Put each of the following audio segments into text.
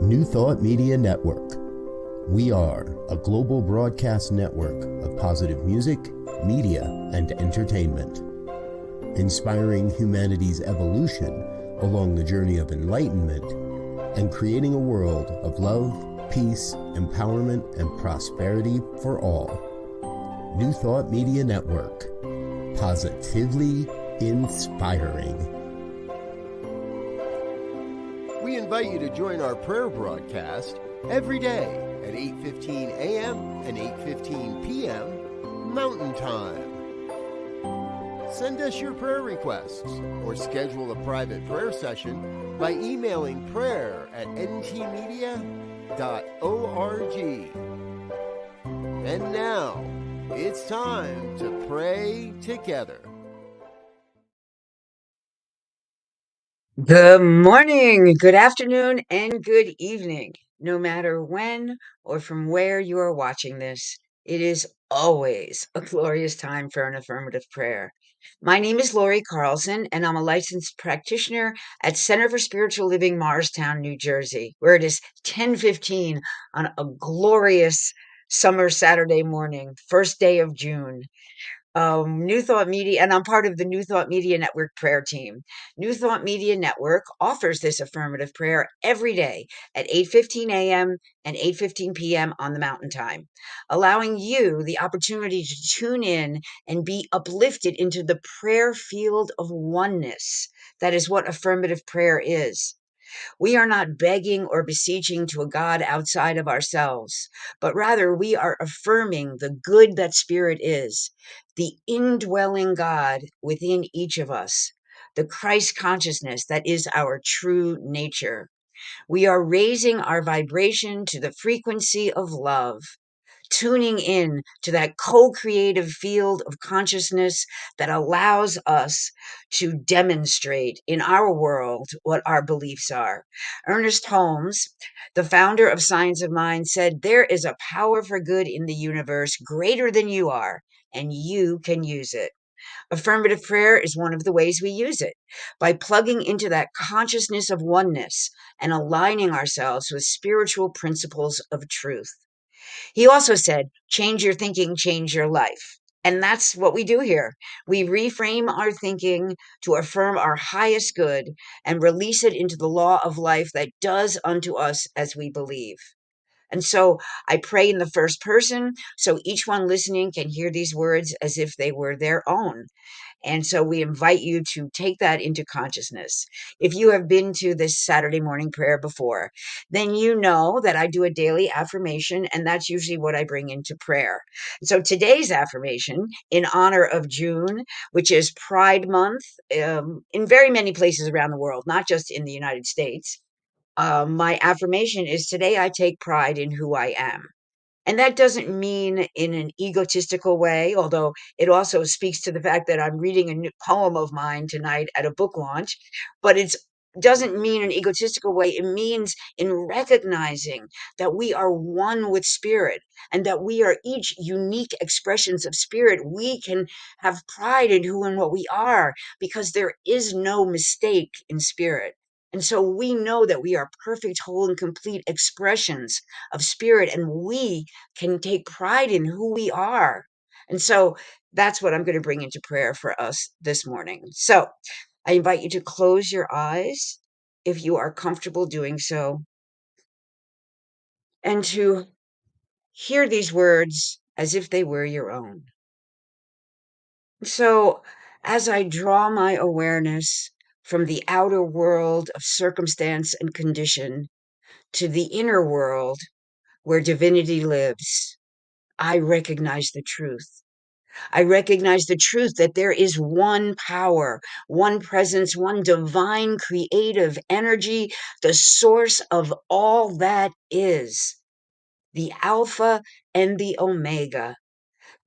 New Thought Media Network. We are a global broadcast network of positive music, media, and entertainment, inspiring humanity's evolution along the journey of enlightenment and creating a world of love, peace, empowerment, and prosperity for all. New Thought Media Network. Positively inspiring. We invite you to join our prayer broadcast every day at 8:15 a.m. and 8:15 p.m. Mountain Time. Send us your prayer requests or schedule a private prayer session by emailing prayer@ntmedia.org. And now, it's time to pray together. Good morning, good afternoon, and good evening. No matter when or from where you are watching this, it is always a glorious time for an affirmative prayer. My name is Lori Carlson, and I'm a licensed practitioner at Center for Spiritual Living, Morristown, New Jersey, where it is 10:15 on a glorious summer Saturday morning, first day of June. New Thought Media, and I'm part of the New Thought Media Network prayer team. New Thought Media Network offers this affirmative prayer every day at 8:15 a.m. and 8:15 p.m. on the Mountain Time, allowing you the opportunity to tune in and be uplifted into the prayer field of oneness. That is what affirmative prayer is. We are not begging or beseeching to a God outside of ourselves, but rather we are affirming the good that Spirit is, the indwelling God within each of us, the Christ consciousness that is our true nature. We are raising our vibration to the frequency of love, tuning in to that co-creative field of consciousness that allows us to demonstrate in our world what our beliefs are. Ernest Holmes, the founder of Science of Mind, said, "There is a power for good in the universe greater than you are, and you can use it." Affirmative prayer is one of the ways we use it, by plugging into that consciousness of oneness and aligning ourselves with spiritual principles of truth. He also said, change your thinking, change your life. And that's what we do here. We reframe our thinking to affirm our highest good and release it into the law of life that does unto us as we believe. And so I pray in the first person so each one listening can hear these words as if they were their own. And so we invite you to take that into consciousness. If you have been to this Saturday morning prayer before, then you know that I do a daily affirmation, and that's usually what I bring into prayer. So today's affirmation, in honor of June, which is Pride Month, in very many places around the world, not just in the United States. My affirmation is, today I take pride in who I am. And that doesn't mean in an egotistical way, although it also speaks to the fact that I'm reading a new poem of mine tonight at a book launch. But it doesn't mean an egotistical way. It means in recognizing that we are one with spirit and that we are each unique expressions of spirit. We can have pride in who and what we are because there is no mistake in spirit. And so we know that we are perfect, whole, and complete expressions of spirit, and we can take pride in who we are. And so that's what I'm going to bring into prayer for us this morning. So I invite you to close your eyes if you are comfortable doing so, and to hear these words as if they were your own. So as I draw my awareness from the outer world of circumstance and condition to the inner world where divinity lives, I recognize the truth. I recognize the truth that there is one power, one presence, one divine creative energy, the source of all that is, the Alpha and the Omega,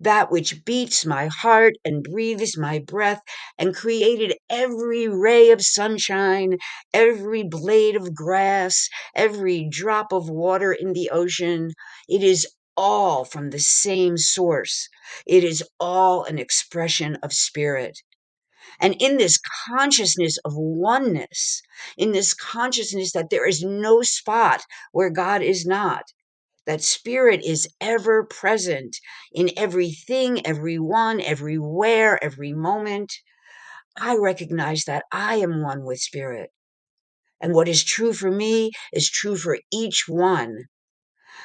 that which beats my heart and breathes my breath and created every ray of sunshine, every blade of grass, every drop of water in the ocean. It is all from the same source. It is all an expression of spirit. And in this consciousness of oneness, in this consciousness that there is no spot where God is not, that spirit is ever present in everything, everyone, everywhere, every moment, I recognize that I am one with spirit. And what is true for me is true for each one.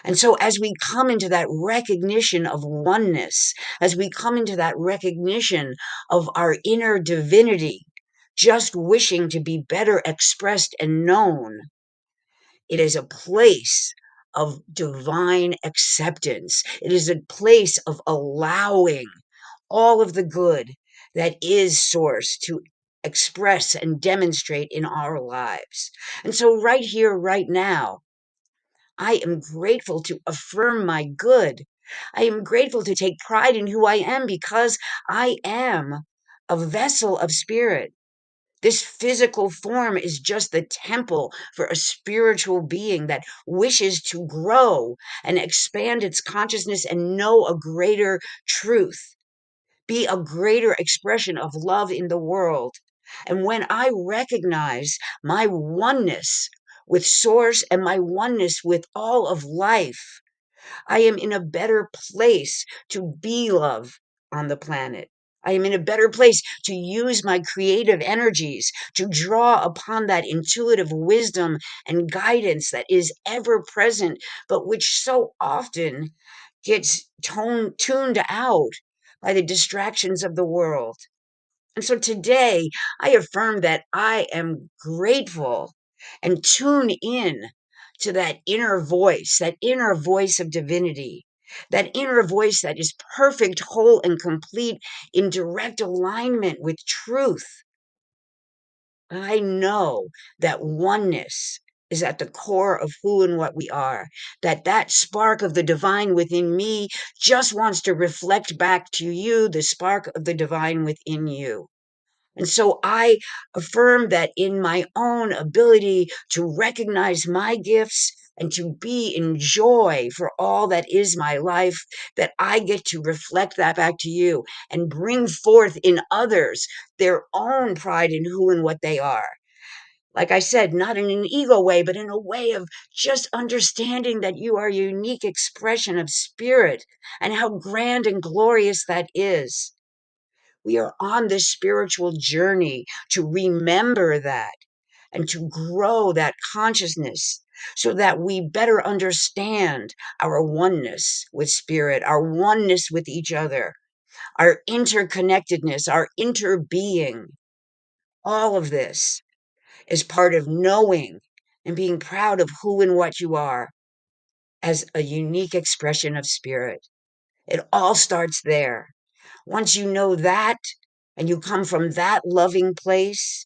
And so as we come into that recognition of oneness, as we come into that recognition of our inner divinity, just wishing to be better expressed and known, it is a place of divine acceptance. It is a place of allowing all of the good that is source to express and demonstrate in our lives. And so right here, right now, I am grateful to affirm my good. I am grateful to take pride in who I am because I am a vessel of spirit. This physical form is just the temple for a spiritual being that wishes to grow and expand its consciousness and know a greater truth, be a greater expression of love in the world. And when I recognize my oneness with Source and my oneness with all of life, I am in a better place to be love on the planet. I am in a better place to use my creative energies to draw upon that intuitive wisdom and guidance that is ever present, but which so often gets tuned out by the distractions of the world. And so today I affirm that I am grateful and tune in to that inner voice of divinity, that inner voice that is perfect, whole, and complete in direct alignment with truth. I know that oneness is at the core of who and what we are, that spark of the divine within me just wants to reflect back to you the spark of the divine within you. And so I affirm that in my own ability to recognize my gifts and to be in joy for all that is my life, that I get to reflect that back to you and bring forth in others their own pride in who and what they are. Like I said, not in an ego way, but in a way of just understanding that you are a unique expression of spirit and how grand and glorious that is. We are on this spiritual journey to remember that and to grow that consciousness so that we better understand our oneness with spirit, our oneness with each other, our interconnectedness, our interbeing. All of this is part of knowing and being proud of who and what you are as a unique expression of spirit. It all starts there. Once you know that and you come from that loving place,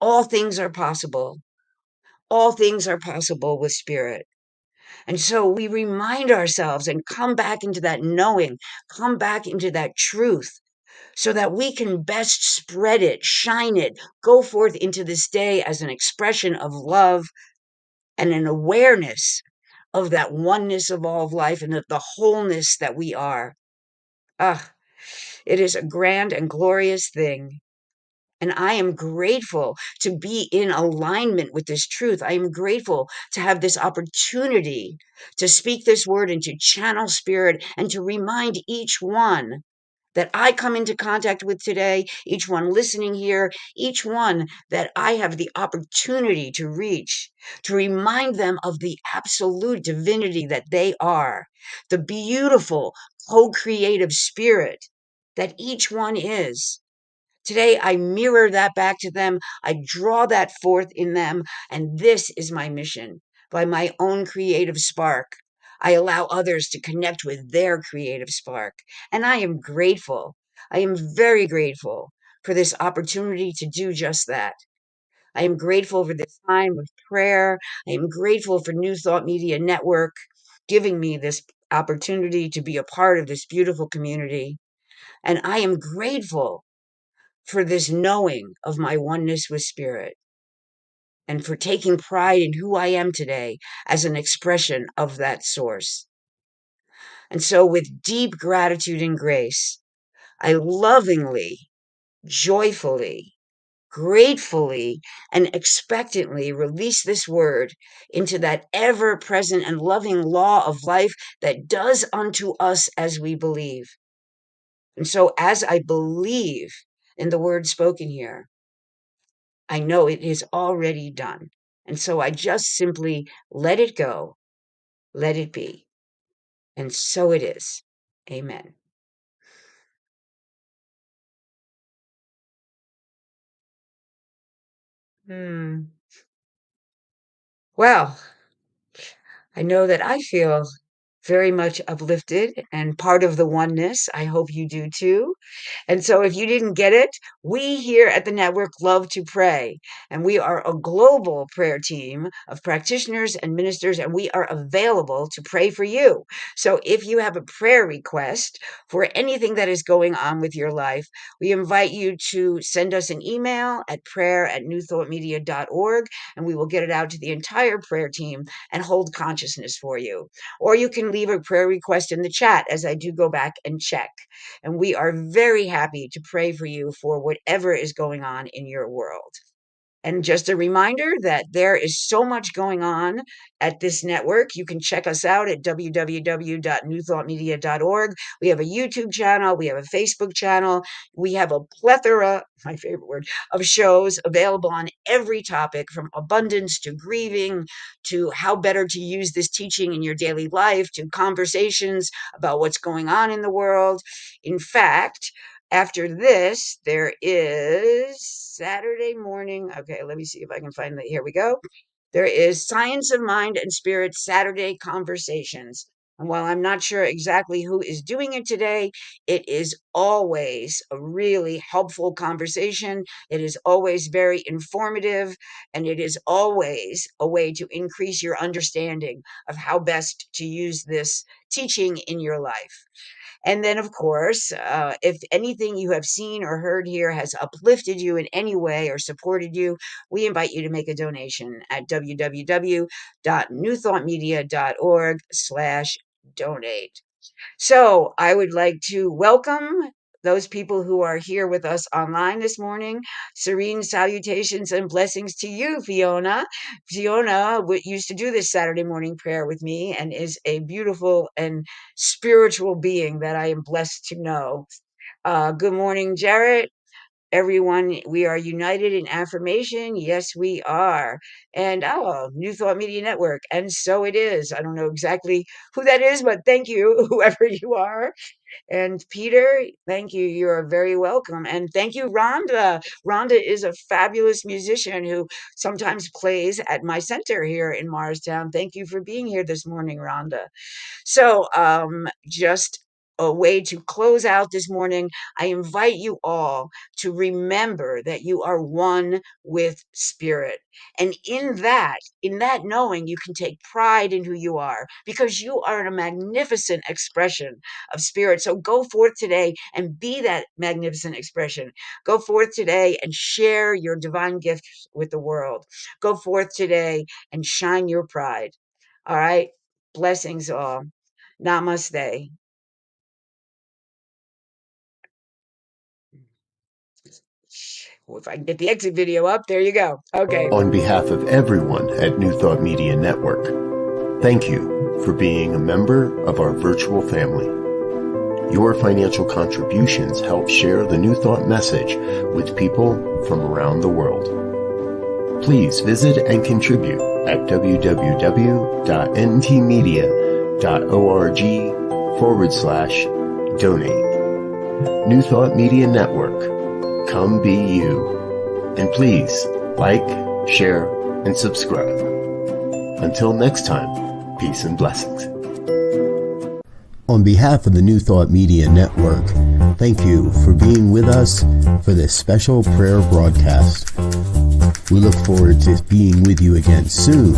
all things are possible. All things are possible with spirit. And so we remind ourselves and come back into that knowing, come back into that truth so that we can best spread it, shine it, go forth into this day as an expression of love and an awareness of that oneness of all of life and of the wholeness that we are. Ah, it is a grand and glorious thing. And I am grateful to be in alignment with this truth. I am grateful to have this opportunity to speak this word and to channel spirit and to remind each one that I come into contact with today, each one listening here, each one that I have the opportunity to reach, to remind them of the absolute divinity that they are, the beautiful co-creative spirit that each one is. Today, I mirror that back to them. I draw that forth in them. And this is my mission. By my own creative spark, I allow others to connect with their creative spark. And I am grateful. I am very grateful for this opportunity to do just that. I am grateful for this time of prayer. I am grateful for New Thought Media Network giving me this opportunity to be a part of this beautiful community. And I am grateful for this knowing of my oneness with spirit and for taking pride in who I am today as an expression of that source. And so with deep gratitude and grace, I lovingly joyfully, gratefully, and expectantly release this word into that ever-present and loving law of life that does unto us as we believe. And so as I believe in the word spoken here, I know it is already done. And so I just simply let it go, let it be. And so it is. Amen. Well, I know that I feel very much uplifted and part of the oneness. I hope you do too. And so if you didn't get it, we here at the network love to pray. And we are a global prayer team of practitioners and ministers, and we are available to pray for you. So if you have a prayer request for anything that is going on with your life, we invite you to send us an email at prayer@newthoughtmedia.org, and we will get it out to the entire prayer team and hold consciousness for you. Or you can leave a prayer request in the chat as I do go back and check. And we are very happy to pray for you for whatever is going on in your world. And just a reminder that there is so much going on at this network. You can check us out at www.newthoughtmedia.org. We have a YouTube channel. We have a Facebook channel. We have a plethora, my favorite word, of shows available on every topic, from abundance to grieving to how better to use this teaching in your daily life to conversations about what's going on in the world. In fact, after this, there is Saturday morning. Okay, let me see if I can find that. Here we go. There is Science of Mind and Spirit Saturday Conversations. And while I'm not sure exactly who is doing it today, it is always a really helpful conversation. It is always very informative, and it is always a way to increase your understanding of how best to use this teaching in your life. And then, of course, if anything you have seen or heard here has uplifted you in any way or supported you, we invite you to make a donation at www.newthoughtmedia.org/donate. So I would like to welcome those people who are here with us online this morning. Serene salutations and blessings to you, Fiona. Fiona used to do this Saturday morning prayer with me and is a beautiful and spiritual being that I am blessed to know. Good morning, Jarrett. Everyone, we are united in affirmation. Yes, we are. And New Thought Media Network. And so it is. I don't know exactly who that is, but thank you, whoever you are. And Peter, thank you. You're very welcome. And thank you, Rhonda. Rhonda is a fabulous musician who sometimes plays at my center here in Morristown. Thank you for being here this morning, Rhonda. So, just a way to close out this morning, I invite you all to remember that you are one with Spirit. And in that knowing, you can take pride in who you are, because you are a magnificent expression of Spirit. So go forth today and be that magnificent expression. Go forth today and share your divine gifts with the world. Go forth today and shine your pride. All right. Blessings all. Namaste. Well, if I can get the exit video up, there you go. Okay. On behalf of everyone at New Thought Media Network, thank you for being a member of our virtual family. Your financial contributions help share the New Thought message with people from around the world. Please visit and contribute at www.ntmedia.org/donate. New Thought Media Network. Come be you. And please like, share, and subscribe. Until next time, peace and blessings. On behalf of the New Thought Media Network, thank you for being with us for this special prayer broadcast. We look forward to being with you again soon,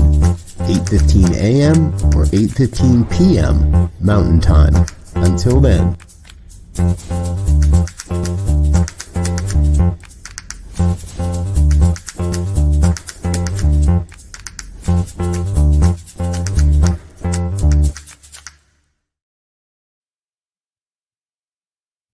8:15 a.m. or 8:15 p.m. Mountain Time. Until then.